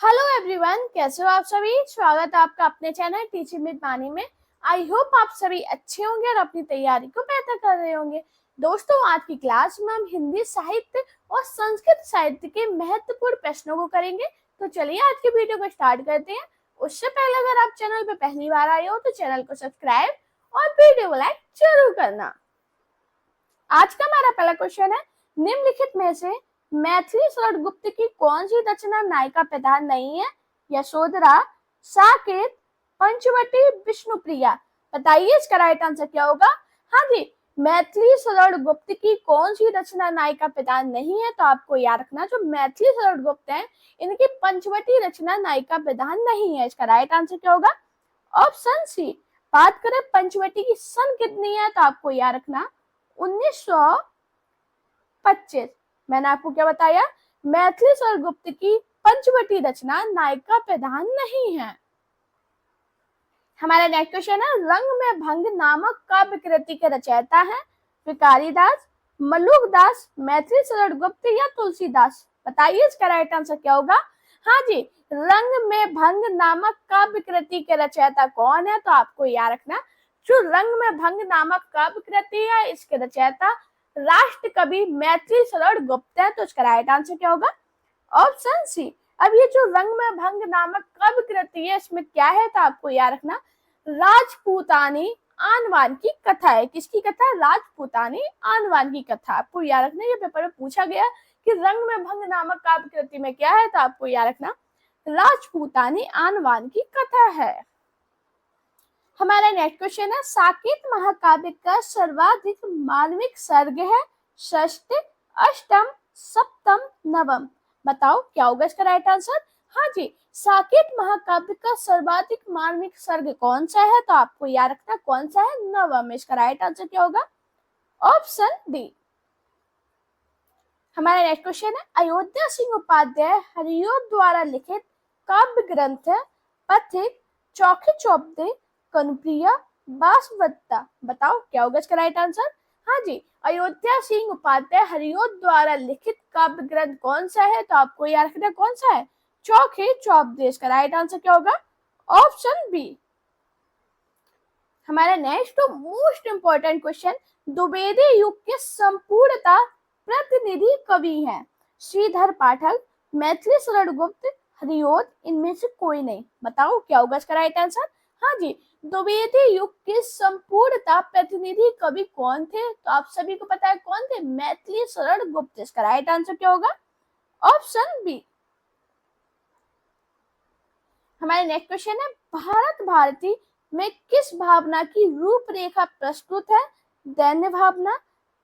Hello everyone, कैसे हो आप सभी। स्वागत है आपका अपने चैनल टीचिंग विद वाणी में। आई होप आप सभी अच्छे होंगे और अपनी तैयारी को बेहतर कर रहे होंगे। दोस्तों, आज की क्लास में हम हिंदी साहित्य और संस्कृत साहित्य के महत्वपूर्ण प्रश्नों को करेंगे। तो चलिए आज की वीडियो को स्टार्ट करते हैं। उससे पहले अगर आप चैनल पर पहली बार आए हो तो चैनल को सब्सक्राइब और वीडियो को लाइक जरूर करना। आज का हमारा पहला क्वेश्चन है, निम्नलिखित में से मैथिली शरद गुप्त की कौन सी रचना नायिका प्रधान नहीं है। यशोधरा, साकेत, पंचवटी, विष्णुप्रिया। बताइए इसका राइट आंसर क्या होगा। हाँ जी, मैथिली शरद गुप्त की कौन सी रचना नायिका प्रधान नहीं है। तो आपको याद रखना, जो मैथिली शरद गुप्त है इनकी पंचवटी रचना नायिका प्रधान नहीं है। इसका राइट आंसर क्या होगा। Option C. बात करें पंचवटी की सन कितनी है, तो आपको याद रखना 1925। मैंने आपको क्या बताया, मैथिली शरद गुप्त की पंचवटी रचना नायिका प्रधान नहीं है। हमारा नेक्स्ट क्वेश्चन है, रंग में भंग नामक काव्य कृति के रचयिता है भिखारी दास, मलुक दास, मैथिली शरद गुप्त या तुलसीदास। बताइए इसका राइट आंसर क्या होगा। हाँ जी, रंग में भंग नामक काव्य कृति के रचयिता कौन है। तो आपको याद रखना, जो रंग में भंग नामक काव्य कृति है इसके रचयिता राष्ट्र कवि मैथिली शरद गुप्त है। तो इसका राइट आंसर क्या होगा। Option C. अब ये जो रंग में भंग नामक काव्य कृति है इसमें क्या है, तो आपको याद रखना राजपूतानी आनवान की कथा है। किसकी कथा। राजपूतानी आनवान की कथा। आपको याद रखना, ये पेपर में पूछा गया कि रंग में भंग नामक काव्य कृति में क्या है, तो आपको याद रखना राजपूतानी आनवान की कथा है। हमारा नेक्स्ट क्वेश्चन है, साकेत महाकाव्य का सर्वाधिक मालविक सर्ग है षष्ठ, अष्टम, सप्तम, नवम। बताओ क्या होगा इसका राइट आंसर। हाँ जी, साकेत महाकाव्य का सर्वाधिक मालविक सर्ग कौन सा है। तो आपको याद रखना कौन सा है, नवम। इसका राइट आंसर क्या होगा। Option D. हमारा नेक्स्ट क्वेश्चन है, अयोध्या सिंह उपाध्याय हरिओं द्वारा लिखित काव्य ग्रंथ है पथिक, चौखे चौपदे, कनुप्रिया, बासवदत्ता। बताओ क्या होगा इसका राइट आंसर। हाँ जी, अयोध्या सिंह उपाध्याय हरिओं द्वारा लिखित काव्य ग्रंथ कौन सा है। तो आपको याद रखना कौन सा है, चौखे चौपदे। इसका राइट आंसर क्या होगा। Option B. हमारा next most important question, Dwivedi युग के संपूर्णता प्रतिनिधि कवि हैं श्रीधर पाठक, मैथिली शरद गुप्त, हरिओं, इनमें से कोई नहीं। बताओ क्या होगा इसका राइट आंसर। हाँ जी, द्विवेदी युग के संपूर्णता प्रतिनिधि कवि कौन थे। तो आप सभी को पता है कौन थे, मैथिली शरद गुप्त। इसका राइट आंसर क्या होगा। Option B. हमारे नेक्स्ट क्वेश्चन है, भारत भारती में किस भावना की रूपरेखा प्रस्तुत है। दैन्य भावना,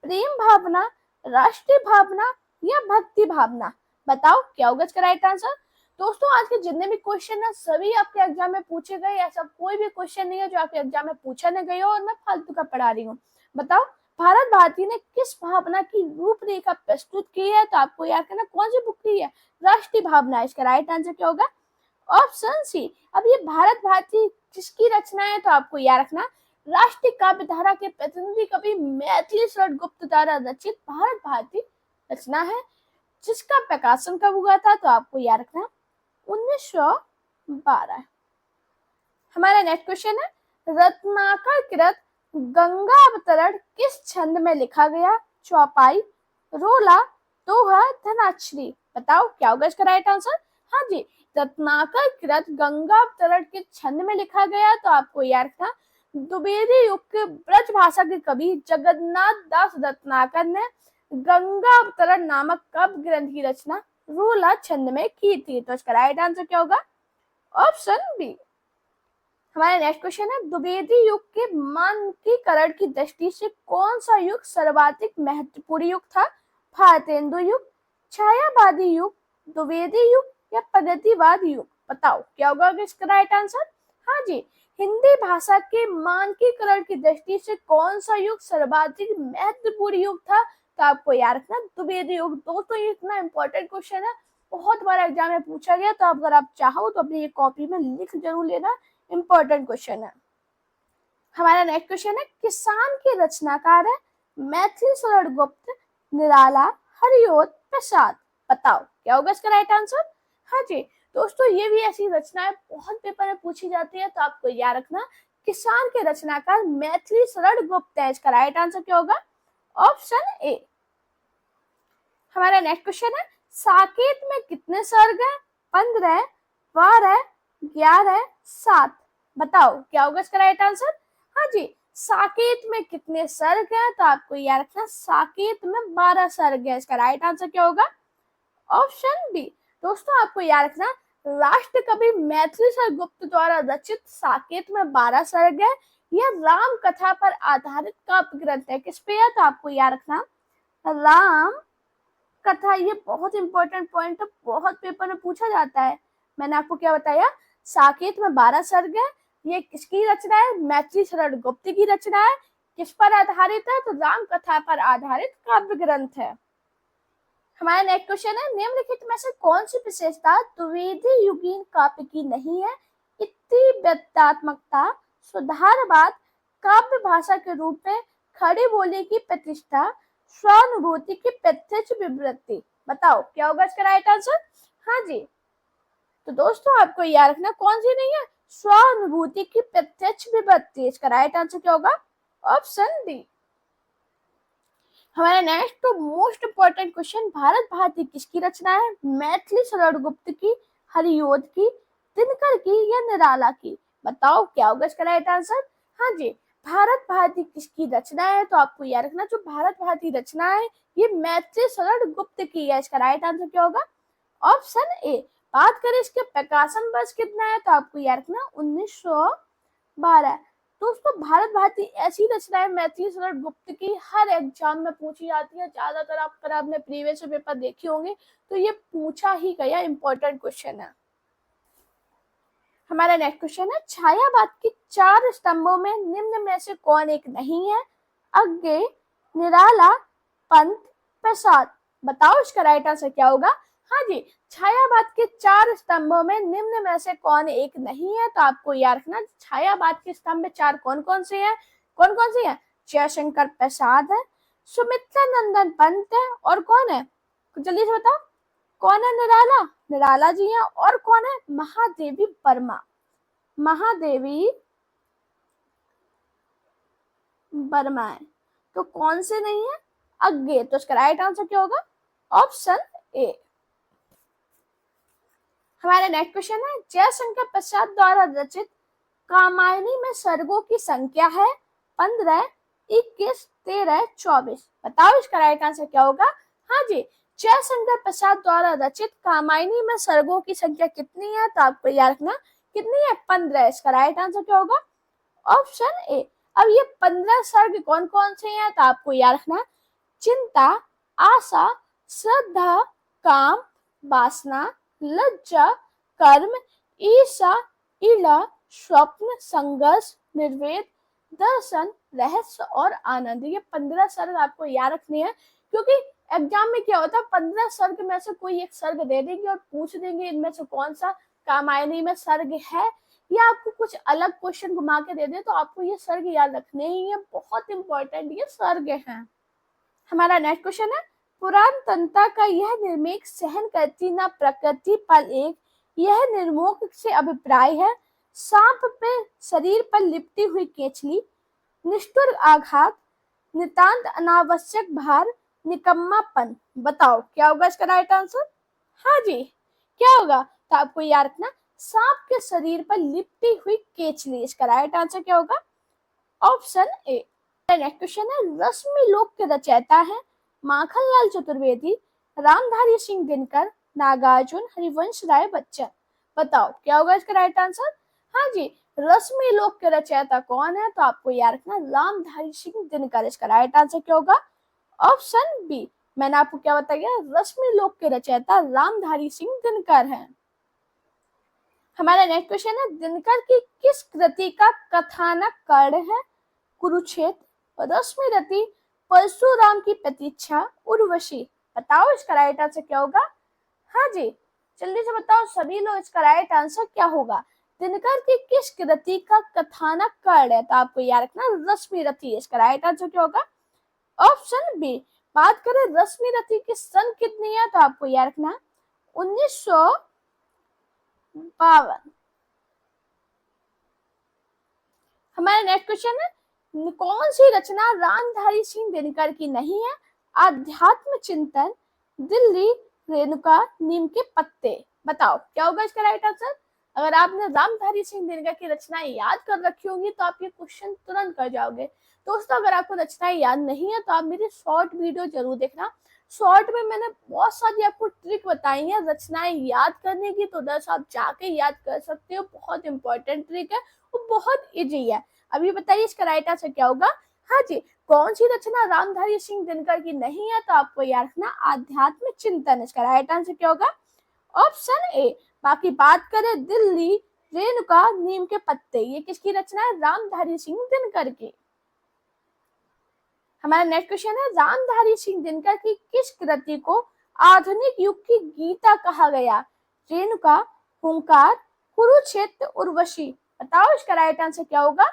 प्रेम भावना, राष्ट्रीय भावना या भक्ति भावना। बताओ क्या होगा इसका राइट आंसर। दोस्तों, आज के जितने भी क्वेश्चन है सभी आपके एग्जाम में पूछे गए। ऐसा कोई भी क्वेश्चन नहीं है जो आपके एग्जाम में पूछा न गया हो और मैं फालतू का पढ़ा रही हूँ। बताओ भारत भारती ने किस भावना की रूपरेखा प्रस्तुत की है। तो आपको याद करना कौन सी बुक की है, राष्ट्रीय भावना। इसका राइट आंसर क्या होगा। Option C. अब ये भारत भारती किसकी रचना है। तो आपको याद रखना राष्ट्रीय काव्य धारा के प्रतिनिधि कवि मैथिली शरद गुप्त द्वारा रचित भारत भारती रचना है, जिसका प्रकाशन कब हुआ था। तो आपको याद रखना 1912। हमारा नेक्स्ट क्वेश्चन है, रत्नाकर कृत गंगा अवतरण किस छंद में लिखा गया। चौपाई, रोला, दोहा, धनाक्षरी। बताओ क्या होगा इसका राइट आंसर। हाँ जी, रत्नाकर कृत गंगा अवतरण किस छंद में लिखा गया। तो आपको याद रखना द्विवेदी युग के ब्रज भाषा के कवि जगन्नाथ दास रत्नाकर ने गंगा अवतरण नामक काव्य ग्रंथ की रचना रोला छंद में की थी। तो इसका राइट आंसर क्या होगा। Option B. हमारा नेक्स्ट क्वेश्चन है, द्विवेदी युग के मानकीकरण की दृष्टि से कौन सा युग सर्वाधिक महत्वपूर्ण युग था। भारतेंदु युग, छायावादी युग, द्विवेदी युग या प्रगतिवाद युग। बताओ क्या होगा इसका राइट आंसर। हाँ जी, हिंदी भाषा के मानकीकरण की दृष्टि से कौन सा युग सर्वाधिक महत्वपूर्ण युग था। तो आपको याद रखना द्विवेदी युग। दोस्तों, ये इतना इंपॉर्टेंट क्वेश्चन है, बहुत बार एग्जाम में पूछा गया। तो अगर आप चाहो तो अपनी कॉपी में लिख जरूर लेना, इंपॉर्टेंट क्वेश्चन है। हमारा नेक्स्ट क्वेश्चन है, किसान के रचनाकार है मैथिली शरद गुप्त, निराला, हरिओं, प्रसाद। बताओ क्या होगा इसका राइट आंसर। हाँ जी, दोस्तों ये भी ऐसी रचनाएं बहुत पेपर में पूछी जाती है, तो आपको याद रखना किसान के रचनाकार मैथिली शरण गुप्त है। इसका राइट आंसर क्या होगा? Option A. हमारा नेक्स्ट क्वेश्चन है, साकेत में कितने सर्ग हैं? 15, 12, 11, 7। बताओ क्या होगा इसका राइट आंसर? हाँ जी, साकेत में कितने सर्ग हैं? तो आपको याद रखना साकेत में 12 सर्ग है। इसका राइट आंसर क्या होगा? Option B. दोस्तों आपको याद रखना राष्ट्र कवि मैथिली शरण गुप्त द्वारा रचित साकेत में 12 सर्ग है। यह राम कथा पर आधारित काव्य ग्रंथ है। किस पे है? तो आपको याद रखना राम कथा। ये बहुत इंपॉर्टेंट पॉइंट है, बहुत पेपर में पूछा जाता है। मैंने आपको क्या बताया? साकेत में 12 सर्ग है। ये किसकी रचना है? मैथिली शरण गुप्त की रचना है। किस पर आधारित है? तो राम कथा पर आधारित काव्य ग्रंथ है। हमारा नेक्स्ट क्वेश्चन है, निम्नलिखित में से कौन सी विशेषता द्विवेदी युगीन काव्य की नहीं है? इतनी व्यत्यात्मकता, सुधारवाद, काव्य भाषा के रूप में खड़ी बोली की प्रतिष्ठा, स्वानुभूति की प्रत्यक्ष विवृत्ति। बताओ क्या होगा इसका राइट आंसर? हाँ जी, तो दोस्तों आपको याद रखना कौन सी नहीं है? स्वानुभूति की प्रत्यक्ष विवृत्ति। इसका राइट आंसर क्या होगा? Option D. हमारा नेक्स्ट तो most important question, Bharat Bharati किसकी रचना है? मैथिली शरण गुप्त की, हरिओद की, दिनकर की या निराला की? बताओ क्या होगा इसका राइट आंसर? हाँ जी, भारत भारती किसकी रचना है? तो आपको याद रखना जो भारत भारती रचना है ये मैथिली शरण गुप्त की है। इसका राइट आंसर क्या होगा? Option A. बात करें इसके प्रकाशन वर्ष कितना है? तो आपको याद रखना 1912। दोस्तों भारत भारती ऐसी रचना है मैथिली शरण गुप्त की, हर एग्जाम में पूछी जाती है। ज्यादातर अगर आपने प्रीवियस पेपर देखे होंगे तो ये पूछा ही गया इंपॉर्टेंट क्वेश्चन है। हमारा नेक्स्ट क्वेश्चन है, छायावाद के 4 स्तंभों में निम्न में से कौन एक नहीं है? अज्ञे, निराला, पंत, प्रसाद। बताओ इसका राइट आंसर क्या होगा? हाँ जी, छायावाद के 4 स्तंभों में निम्न में से कौन एक नहीं है? तो आपको याद रखना छायावाद के स्तंभ 4 कौन कौन से हैं? कौन कौन से हैं? जयशंकर प्रसाद है, सुमित्रा नंदन पंत है, और कौन है? जल्दी से बताओ कौन है? निराला, निराला जी हैं, और कौन है? महादेवी वर्मा, महादेवी वर्मा है। तो कौन से नहीं है? अज्ञे। तो इसका राइट आंसर क्या होगा? Option A. हमारा नेक्स्ट क्वेश्चन है, जयशंकर प्रसाद द्वारा रचित कामायनी में सर्गों की संख्या है 15, 21, 13, 24। बताओ इसका राइट आंसर क्या होगा? हाँ जी, जयशंकर प्रसाद द्वारा रचित कामायनी में सर्गों की संख्या कितनी है? तो आपको याद रखना कितनी है? 15। इसका राइट आंसर क्या होगा? Option A. अब ये 15 सर्ग कौन कौन से हैं? तो आपको याद रखना चिंता, आशा, श्रद्धा, काम, वासना, लज्जा, कर्म, ईर्षा, इला, स्वप्न, संघर्ष, निर्वेद, दर्शन, रहस्य और आनंद। ये 15 सर्ग आपको याद रखने हैं, क्योंकि एग्जाम में क्या होता है 15 सर्ग में से कोई एक सर्ग दे देंगे और पूछ देंगे इनमें से कौन सा कामायनी में सर्ग है, या आपको कुछ अलग क्वेश्चन घुमा के दे दे, तो आपको ये सर्ग याद रखने ही है। बहुत इंपॉर्टेंट ये सर्ग हैं। हमारा नेक्स्ट क्वेश्चन है, पुराण तंत्र का यह निर्मेक सहन करती न प्रकृति पल एक, यह निर्मोक से अभिप्राय है। सांप पे शरीर पर लिपटी हुई केचली, निष्ठुर आघात, नितांत अनावश्यक भार, निकम्मापन। बताओ क्या होगा इसका राइट आंसर? हाँ जी, क्या होगा? तो आपको याद रखना सांप के शरीर पर लिपटी हुई केचली। इसका राइट आंसर क्या होगा? Option A. नेक्स्ट क्वेश्चन है, रश्मि लोक के रचयिता है माखनलाल चतुर्वेदी, रामधारी सिंह दिनकर, नागार्जुन, हरिवंश राय बच्चन। बताओ क्या होगा इसका राइट आंसर? हाँ जी, रश्मि लोक के रचयिता कौन है? तो आपको याद रखना रामधारी सिंह दिनकर। इसका राइट आंसर क्या होगा? Option B. मैंने आपको क्या बताया? रश्मि लोक के रचयिता रामधारी सिंह दिनकर हैं। हमारा नेक्स्ट क्वेश्चन है, दिनकर की किस कृति का कथानक कर्ण है? कुरुक्षेत्र, रश्मिरथी, परशुराम की प्रतीक्षा, उर्वशी। बताओ इसका राइट आंसर क्या होगा? हाँ जी, जल्दी से बताओ सभी लोग इसका राइट आंसर क्या होगा? दिनकर की किस कृति का कथानक कर्ण है? तो आपको याद रखना रश्मिरथी। इसका राइट आंसर क्या होगा? Option B. बात करें रश्मिरथी की सन कितनी है? तो आपको याद रखना 1900 52। हमारा नेक्स्ट क्वेश्चन है, कौन सी रचना रामधारी सिंह दिनकर की नहीं है? आध्यात्म चिंतन, दिल्ली, रेणुका, नीम के पत्ते। बताओ क्या होगा इसका राइट आंसर। अगर आपने रामधारी सिंह दिनकर की रचनाएं याद कर रखी होंगी तो आप ये क्वेश्चन तुरंत कर जाओगे। दोस्तों अगर आपको रचनाएं याद नहीं है तो आप मेरी शॉर्ट वीडियो जरूर देखना। शॉर्ट में मैंने बहुत सारी आपको ट्रिक बताई है रचनाएं याद करने की, तो दस आप जाके याद कर सकते हो। बहुत इंपॉर्टेंट ट्रिक है, वो बहुत इजी है। अब ये बताइए इसका राइट आंसर क्या होगा। हाँ जी, कौन सी रचना रामधारी सिंह दिनकर की नहीं है? तो आपको याद रखना आध्यात्म चिंतन। इसका राइट आंसर क्या होगा? Option A. बाकी बात करें दिल्ली, रेणुका, नीम के पत्ते, ये किसकी रचना है? रामधारी सिंह दिनकर की। हमारा नेक्स्ट क्वेश्चन है, रामधारी सिंह दिनकर की किस कृति को आधुनिक युग की गीता कहा गया? रेणुका, हुंकार, कुरुक्षेत्र, उर्वशी। बताओ इसका राइट आंसर क्या होगा।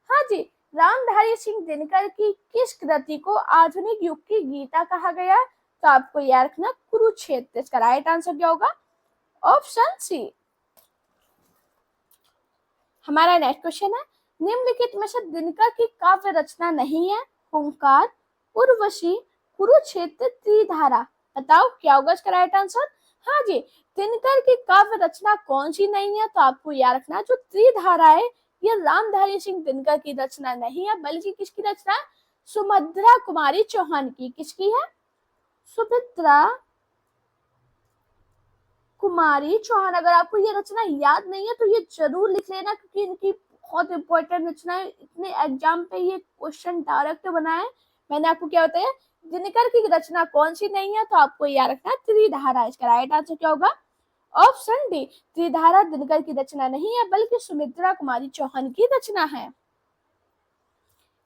हाँ जी, रामधारी सिंह दिनकर की किस कृति को आधुनिक युग की गीता कहा गया? तो आपको याद रखना कुरुक्षेत्र। इसका राइट आंसर क्या होगा? Option C. हमारा नेक्स्ट क्वेश्चन है, निम्नलिखित में से दिनकर की काव्य रचना नहीं है? हुंकार, उर्वशी, कुरुक्षेत्र, त्रिधारा। बताओ क्या होगा इसका राइट आंसर। हाँ जी, दिनकर की काव्य रचना कौन सी नहीं है? तो आपको याद रखना जो त्रिधारा है ये रामधारी सिंह दिनकर की रचना नहीं है, बल्कि किसकी रचना है? सुभद्रा कुमारी चौहान की। किसकी है? सुभद्रा कुमारी चौहान। अगर आपको ये रचना याद नहीं है तो ये जरूर लिख लेना, क्योंकि इनकी बहुत इंपॉर्टेंट रचना है। इतने एग्जाम पे ये क्वेश्चन डायरेक्ट बना है। मैंने आपको क्या बताया, दिनकर की रचना कौन सी नहीं है? तो आपको याद रखना त्रिधारा। इसका राइट आंसर क्या होगा? Option D. त्रिधारा दिनकर की रचना नहीं है, बल्कि सुमित्रा कुमारी चौहान की रचना है।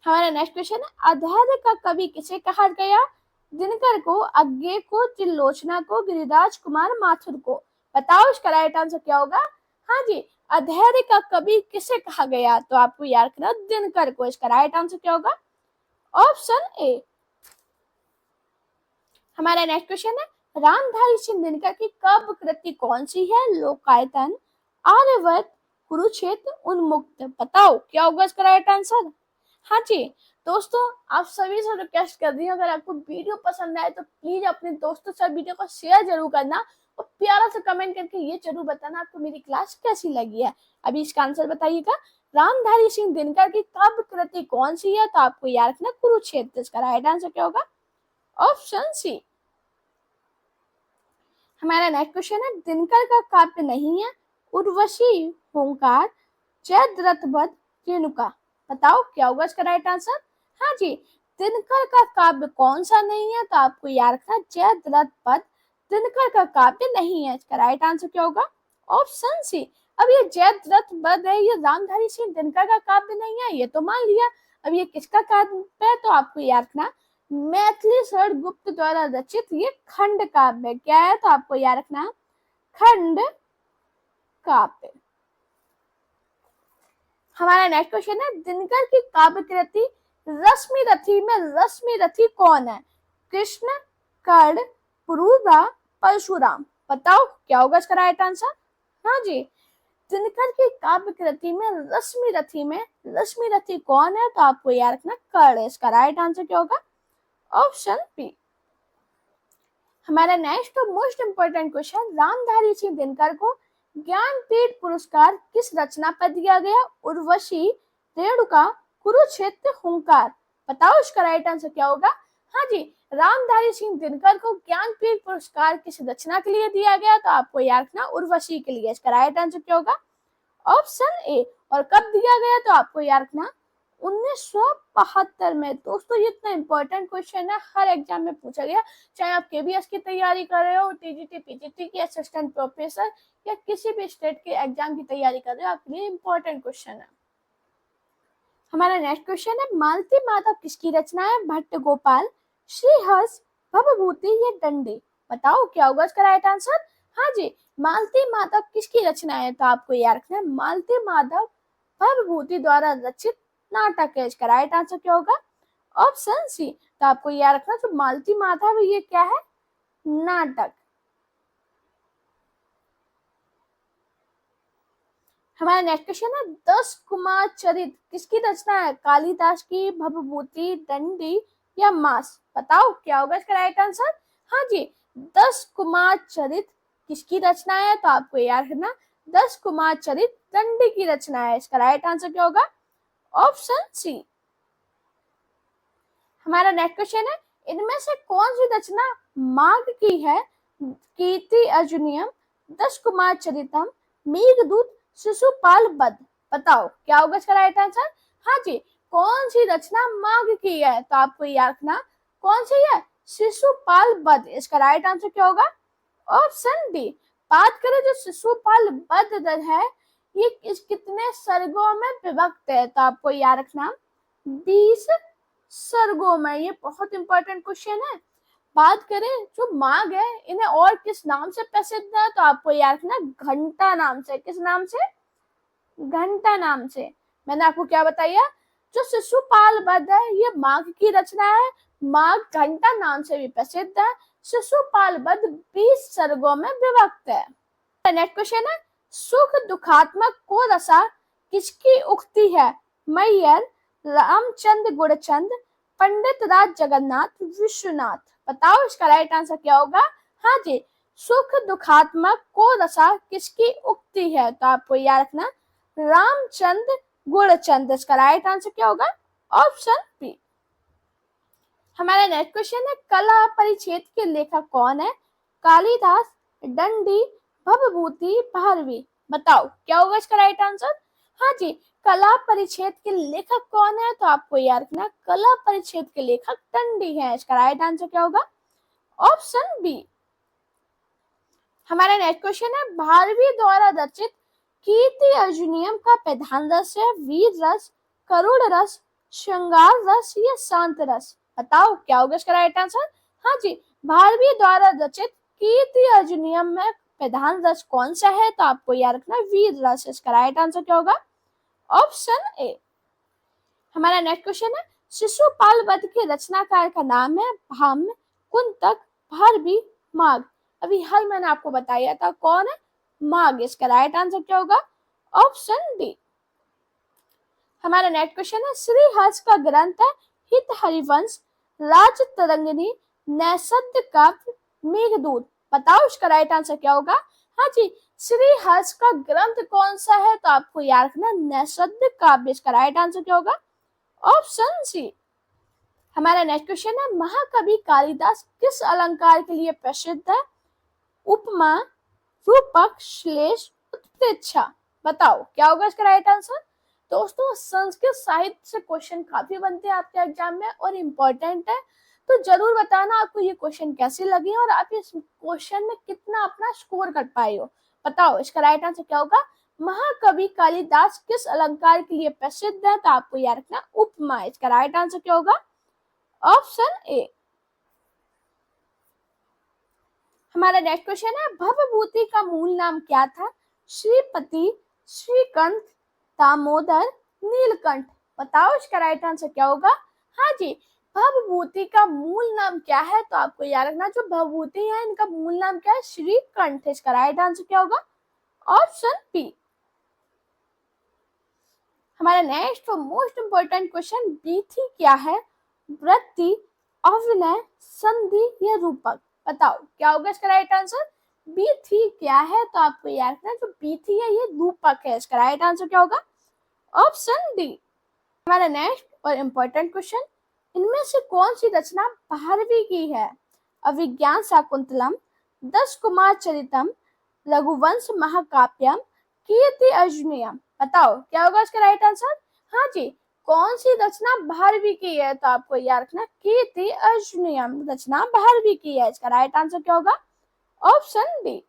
हमारा नेक्स्ट क्वेश्चन है, आधार्य का कवि किसे कहा गया? दिनकर को, अज्ञे को, त्रिलोचना को, गिरिराज कुमार माथुर को। बताओ इसका राइट आंसर क्या होगा। हाँ जी, अधैर्य का कवि किसे कहा गया? तो आपको याद रखना दिनकर को। इसका राइट आंसर क्या होगा? Option A. हमारा नेक्स्ट क्वेश्चन है, रामधारी सिंह दिनकर की काव्य कृति कौन सी है? लोकायतन, आर्यवर्त, कुरुक्षेत्र, उन्मुक्त। बताओ क्या होगा इसका राइट आंसर। हाँ जी, दोस्तों आप सभी से रिक्वेस्ट कर रही हूँ, अगर आपको वीडियो पसंद आए तो प्लीज अपने दोस्तों से वीडियो को शेयर जरूर करना और प्यारा सा कमेंट करके ये जरूर बताना आपको मेरी क्लास कैसी लगी है। अभी इसका आंसर बताइएगा, रामधारी सिंह दिनकर की काव्य कृति कौन सी है? तो आपको याद रखना कुरुक्षेत्र। इसका राइट आंसर क्या होगा? Option C. हमारा नेक्स्ट क्वेश्चन है, दिनकर का काव्य नहीं है? उर्वशी, हुंकार, जयद्रथ, रेणुका। बताओ क्या होगा इसका राइट आंसर। हाँ जी, दिनकर का काव्य कौन सा नहीं है? तो आपको याद रखना जयद्रथ दिनकर का काव्य नहीं है। इसका राइट आंसर क्या होगा? Option C. अब ये जयद्रथ है, ये रामधारी सिंह दिनकर का काव्य नहीं है, ये तो मान लिया। अब ये किसका काव्य है? तो आपको याद रखना मैथिली शरण गुप्त द्वारा रचित ये खंड काव्य। क्या है? तो आपको याद रखना खंड काव्य। हमारा नेक्स्ट क्वेश्चन है, दिनकर की काव्य कृति रश्मि रथी में रश्मि रथी कौन है? कृष्ण, कर्ण, पुरूरवा, परशुराम। बताओ क्या होगा इसका राइट आंसर। हाँ जी, दिनकर की काव्य कृति में रश्मि रथी कौन है? तो आपको याद रखना कर्ण। इसका राइट आंसर क्या होगा? Option B. हमारा नेक्स्ट और most important question, Ramdhari Singh Dinkar को ज्ञानपीठ पुरस्कार किस रचना पर दिया गया? उर्वशी, रेणुका, कुरुक्षेत्र, हुंकार। बताओ इसका राइट आंसर क्या होगा। हाँ जी, रामधारी सिंह दिनकर को ज्ञानपीठ पुरस्कार किस रचना के लिए दिया गया? तो आपको याद रखना उर्वशी के लिए। इसका राइट आंसर क्या होगा? Option A. और कब दिया गया? तो आपको याद रखना 1972 में। दोस्तों ये इतना इंपॉर्टेंट क्वेश्चन है, हर एग्जाम में पूछा गया, चाहे आप केबीएस की तैयारी कर रहे हो, टीजीटी पीजीटी की असिस्टेंट प्रोफेसर या किसी भी स्टेट के एग्जाम की तैयारी कर रहे हो, आपके लिए इंपॉर्टेंट क्वेश्चन है। हमारा नेक्स्ट क्वेश्चन है, मालती माधव किसकी रचना है? भट्ट गोपाल, श्रीहर्ष, भवभूति या दंडे। बताओ क्या होगा इसका राइट आंसर। हाँ जी, मालती माधव किसकी रचना है? तो आपको याद रखना है मालती माधव भवभूति द्वारा रचित नाटक है। इसका राइट आंसर क्या होगा? Option C. तो आपको याद रखना जो मालती माधव ये क्या है? नाटक। हमारा नेक्स्ट क्वेश्चन है 10 कुमार चरित किसकी रचना है? कालिदास की, भवभूति, दंडी या मास? बताओ क्या होगा इसका राइट आंसर। हाँ जी, 10 कुमार चरित किसकी रचना है? तो आपको याद रखना 10 कुमार चरित दंडी की रचना है। इसका राइट आंसर क्या होगा? Option C. हमारा नेक्स्ट क्वेश्चन है इनमें से कौन सी रचना माघ की है? कीर्ति अर्जुनियम, 10 कुमार चरितम, मेघदूत, शिशुपाल वध? बताओ क्या होगा इसका राइट आंसर। हाँ जी, कौन सी रचना माघ की है? तो आपको याद रखना कौन सी है? शिशुपाल वध। इसका राइट आंसर क्या होगा? Option D. बात करें जो शिशुपाल वध है ये कितने सर्गों में विभक्त है? तो आपको याद रखना 20 सर्गों में। ये बहुत इंपॉर्टेंट क्वेश्चन है। बात करें जो माघ है इन्हें और किस नाम से प्रसिद्ध है? तो आपको याद रखना घंटा नाम से। किस नाम से? घंटा नाम से। मैंने आपको क्या बताया? जो शिशुपाल वध है ये माघ की रचना है। माघ घंटा नाम से भी प्रसिद्ध है। शिशुपाल वध 20 सर्गों में विभक्त है। नेक्स्ट क्वेश्चन है सुख दुखात्मक को रसा किसकी उक्ति है? मैयर, रामचंद्र गुणचंद, पंडित राज जगन्नाथ, विश्वनाथ? बताओ इसका राइट आंसर क्या होगा। हाँ जी, सुख दुखात्मक को रसा किसकी उक्ति है? तो आपको याद रखना रामचंद्र गुणचंद। इसका राइट आंसर क्या होगा? Option B. हमारा नेक्स्ट क्वेश्चन है कला परिच्छेद के लेखक कौन है? कालिदास, दंडी, भवभूति, भारवी? बताओ क्या होगा इसका राइट आंसर। हाँ जी, कला परिच्छेद के लेखक कौन है? तो आपको याद रखना कला परिच्छेद के लेखक दंडी है। इसका राइट आंसर क्या होगा? Option B. हमारा नेक्स्ट क्वेश्चन है भारवी द्वारा रचित कीर्ति अर्जुनियम का प्रधान रस है वीर रस, करुण रस, श्रृंगार रस या शांत रस? बताओ क्या होगा इसका राइट आंसर। हाँ जी, भारवी द्वारा रचित कीर्ति अर्जुनियम में प्रधान रस कौन सा है? तो आपको याद रखना वीर रस। इसका राइट आंसर क्या होगा? Option A. हमारा नेक्स्ट क्वेश्चन है शिशुपाल वध के रचनाकार का नाम है भाम्य, कुंतक, भारवी, माघ? अभी हाल मैंने आपको बताया था कौन है? माघ। इसका राइट आंसर क्या होगा? Option D. हमारा नेक्स्ट क्वेश्चन है श्रीहर्ष का ग्रंथ है हित हरिवंश, राज तरंगिणी, नैषध काव्य, मेघदूत? बताओ इसका राइट आंसर क्या होगा। हाँ जी, श्रीहर्ष का ग्रंथ कौन सा है? तो आपको याद रखना नैषध काव्य। इसका राइट आंसर क्या होगा? Option C. हमारा नेक्स्ट क्वेश्चन है महाकवि कालिदास किस अलंकार के लिए प्रसिद्ध है? उपमा, रूपक, श्लेष, उत्प्रेक्षा? बताओ क्या होगा इसका राइट आंसर। दोस्तों संस्कृत साहित्य से क्वेश्चन काफी बनते हैं आपके एग्जाम में और इम्पोर्टेंट है, तो जरूर बताना आपको ये क्वेश्चन कैसे लगे और आप इस क्वेश्चन में कितना अपना स्कोर कर पाए हो। बताओ इसका राइट आंसर क्या होगा। महाकवि कालिदास किस अलंकार के लिए प्रसिद्ध है? तो आपको याद रखना उपमा। इसका राइट आंसर क्या होगा? Option A. हमारा नेक्स्ट क्वेश्चन है भवभूति का मूल नाम क्या था? श्रीपति, श्रीकंठ, दामोदर, नीलकंठ? बताओ इसका राइट आंसर क्या होगा। हाँ जी, भवभूति का मूल नाम क्या है? तो आपको याद रखना जो भवभूति है इनका मूल नाम क्या है? श्रीकंठ। इसका राइट आंसर क्या होगा? Option B. हमारा नेक्स्ट और मोस्ट इंपोर्टेंट क्वेश्चन बीथी क्या है? वृत्ति, अभिनय, संधि या रूपक? बताओ क्या होगा इसका राइट आंसर। बीथी क्या है? तो आपको याद रखना जो बीथी है ये रूपक है। इसका राइट आंसर क्या होगा? Option D. हमारा नेक्स्ट और इम्पोर्टेंट क्वेश्चन इनमें से कौन सी रचना भारवी की है? अभिज्ञान शाकुंतलम, 10 कुमार चरितम, रघुवंश महाकाव्यम, कीर्ति अर्जुनियम? बताओ क्या होगा इसका राइट आंसर। हाँ जी, कौन सी रचना भारवी की है? तो आपको याद रखना कीर्ति अर्जुनियम रचना भारवी की है। इसका राइट आंसर क्या होगा? Option D.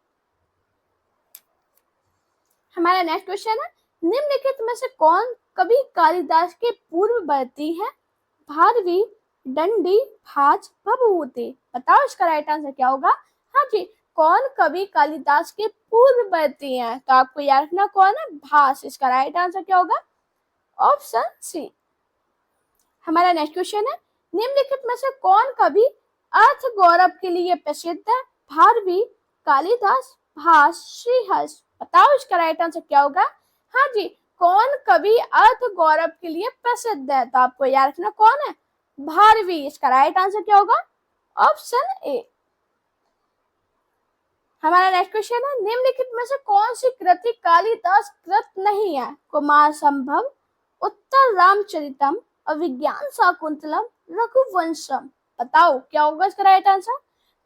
हमारा नेक्स्ट क्वेश्चन है निम्नलिखित में से कौन कवि कालिदास के पूर्ववर्ती है? भारवी, दंडी, भाज, भवभूति? बताओ इसका राइट आंसर क्या होगा। हाँ जी, कौन कवि कालिदास के पूर्ववर्ती हैं? तो आपको याद रखना कौन है? भास। इसका राइट आंसर क्या होगा? Option C. हमारा नेक्स्ट क्वेश्चन है निम्नलिखित में से कौन कवि अर्थ गौरव के लिए प्रसिद्ध है? भारवी, कालिदास, भास, श्रीहर्ष? बताओ इसका राइट आंसर क्या होगा। हाँ जी, कौन कवि अर्थ गौरव के लिए प्रसिद्ध है? तो आपको याद रखना कौन है? भारवी। इसका राइट आंसर क्या होगा? Option A. हमारा नेक्स्ट क्वेश्चन है, निम्नलिखित में से कौन सी कृति कालिदास कृत नहीं है? कुमार संभव, उत्तर रामचरितम, अभिज्ञान शाकुंतलम, रघुवंशम। बताओ क्या होगा इसका राइट आंसर?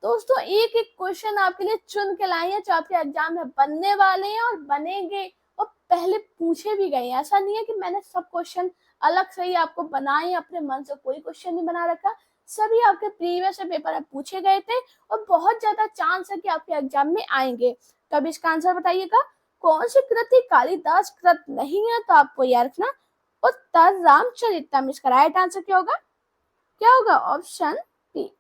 दोस्तों एक एक क्वेश्चन आपके लिए चुन के लाए हैं जो आपके एग्जाम में बनने वाले हैं और बनेंगे और पहले पूछे भी गए हैं। ऐसा नहीं है कि मैंने सब क्वेश्चन अलग से ही आपको बनाए, अपने मन से कोई क्वेश्चन नहीं बना रखा, सभी आपके प्रीवियस पेपर में पूछे गए थे और बहुत ज्यादा चांस है कि आपके एग्जाम में आएंगे। तो अब इसका आंसर बताइएगा, कौन सी कृति कालिदास कृत नहीं है? तो आपको याद रखना उत्तर रामचरितम। इसका राइट आंसर क्या होगा? क्या होगा? Option B.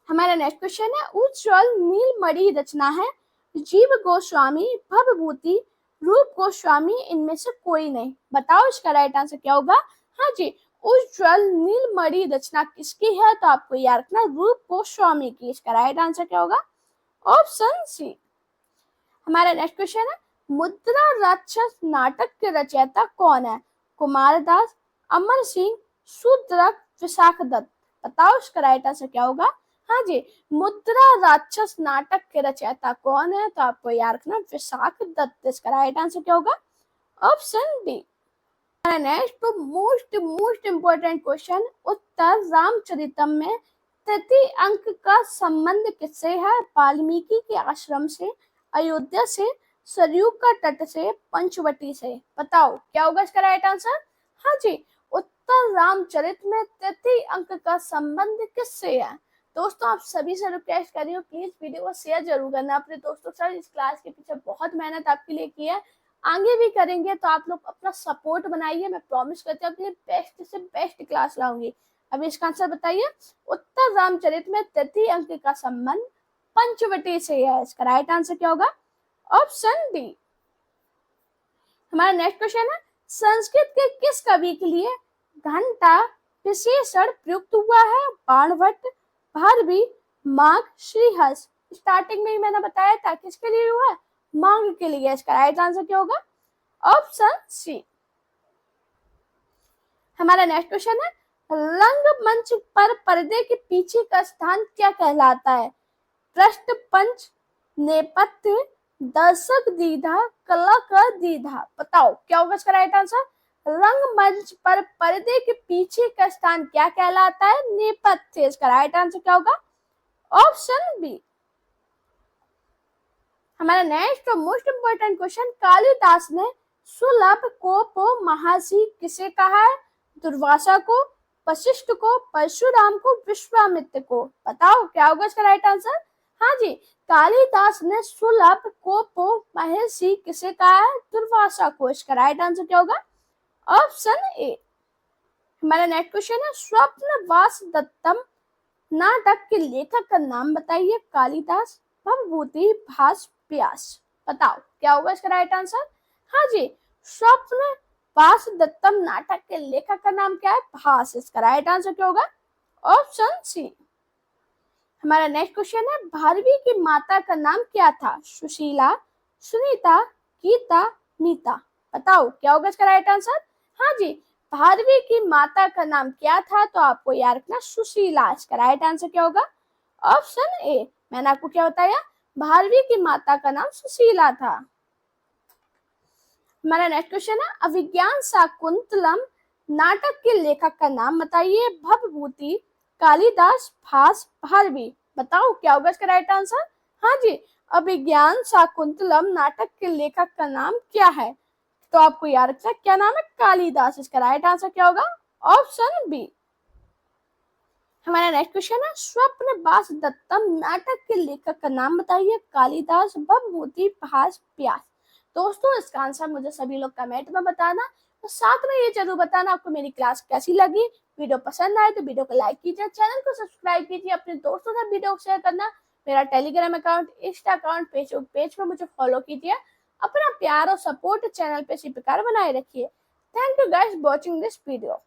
हमारा नेक्स्ट क्वेश्चन है, उज्ज्वल नीलमणि रचना है जीव गोस्वामी, भवभूति, रूप गोस्वामी, इनमें से कोई नहीं। बताओ इसका राइट आंसर क्या होगा? हाँ जी, उज्ज्वल नीलमणि रचना किसकी है? तो आपको याद रखना रूप गोस्वामी की। इसका राइट आंसर क्या होगा? Option C. हमारा नेक्स्ट क्वेश्चन है, मुद्रा राक्षस नाटक के रचयिता कौन है? कुमारदास, अमर सिंह, शूद्रक, विशाख दत्त। बताओ इसका राइट आंसर क्या होगा? हाँ जी, मुद्रा राक्षस नाटक के रचयिता कौन है? तो आपको याद रखना विशाख दत्त। इसका राइट आंसर क्या होगा? Option D. नेक्स्ट तो मोस्ट इंपोर्टेंट क्वेश्चन, उत्तर रामचरितम में तृतीय अंक का संबंध किससे है? वाल्मीकि के आश्रम से, अयोध्या से, सरयू का तट से, पंचवटी से। बताओ क्या होगा इसका राइट आंसर? हाँ जी, उत्तर रामचरित में तृतीय अंक का संबंध किससे है? दोस्तों आप सभी से रिक्वेस्ट कर रही हूँ, प्लीज वीडियो को शेयर जरूर करना अपने दोस्तों के साथ। इस क्लास के पीछे बहुत मेहनत आपके लिए की है, आगे भी करेंगे, तो आप लोग अपना सपोर्ट बनाइए। मैं प्रॉमिस करती हूँ आपके लिए बेस्ट से बेस्ट क्लास लाऊंगी। अभी इसका आंसर बताइए, उत्तर रामचरित में तृतीय अंक का संबंध पंचवटी से है। इसका राइट आंसर क्या होगा? Option D. हमारा नेक्स्ट क्वेश्चन है, संस्कृत के किस कवि के लिए घंटा विशेषण प्रयुक्त हुआ है? बाणभट्ट, भारवी, माघ, श्रीहर्ष। स्टार्टिंग में ही मैंने बताया था किसके लिए हुआ है? मांग के लिए। इसका राइट आंसर क्या होगा? Option C. हमारा नेक्स्ट क्वेश्चन है, रंगमंच पर पर्दे के पीछे का स्थान क्या कहलाता है? पृष्ठ पंच, नेपथ्य, दर्शक दीधा, कलाकार दीधा। बताओ क्या होगा इसका राइट आंसर? रंगमंच पर पर्दे के पीछे का स्थान क्या कहलाता है? नेपथ्य। इसका राइट आंसर क्या होगा? Option B. हमारा नेक्स्ट और मोस्ट इंपोर्टेंट क्वेश्चन, कालिदास ने सुलभ को महर्षि किसे कहा है? दुर्वासा को, वशिष्ठ को, परशुराम को, विश्वामित्र को। बताओ क्या होगा इसका राइट आंसर? हाँ जी, कालिदास ने सुलभ को महर्षि किसे कहा है? दुर्वासा को। इसका राइट आंसर क्या होगा? Option A. हमारा नेक्स्ट क्वेश्चन है, स्वप्नवास दत्तम नाटक के लेखक का नाम बताइए? कालिदास, भवभूति, भास, व्यास। बताओ क्या होगा इसका राइट आंसर? हाँ जी, स्वप्नवास दत्तम नाटक के लेखक का नाम क्या है? भास। इसका राइट आंसर क्या होगा? Option C. हमारा नेक्स्ट क्वेश्चन है, भारवी की माता का नाम क्या था? सुशीला, सुनीता, गीता, मीता। बताओ क्या होगा इसका राइट आंसर? हाँ जी, भारवी की माता का नाम क्या था? तो आपको याद रखना सुशीला। इसका राइट आंसर क्या होगा? Option A. मैंने आपको क्या बताया? भारवी की माता का नाम सुशीला था। हमारा नेक्स्ट क्वेश्चन है, अभिज्ञान शाकुंतलम नाटक के लेखक का नाम बताइए? भवभूति, कालिदास, भास, भारवी। बताओ क्या होगा इसका राइट आंसर? हाँ जी, अभिज्ञान शाकुंतलम नाटक के लेखक का नाम क्या है? तो आपको याद रखना क्या नाम है? कालिदास। इसका राइट आंसर क्या होगा? Option B. हमारा नेक्स्ट क्वेश्चन है, स्वप्नवास दत्तम नाटक के लेखक का नाम बताइए? कालिदास, भवभूति, भास, व्यास। दोस्तों इसका आंसर मुझे सभी लोग कमेंट में बताना, तो साथ में ये जरूर बताना आपको मेरी क्लास कैसी लगी। वीडियो पसंद आए तो वीडियो को लाइक कीजिए, चैनल को सब्सक्राइब कीजिए, अपने दोस्तों से वीडियो शेयर करना, मेरा Telegram account, Insta account, Facebook page पर मुझे फॉलो कीजिए। अपना प्यार और सपोर्ट चैनल पे इसी प्रकार बनाए रखिए। Thank you guys watching this video.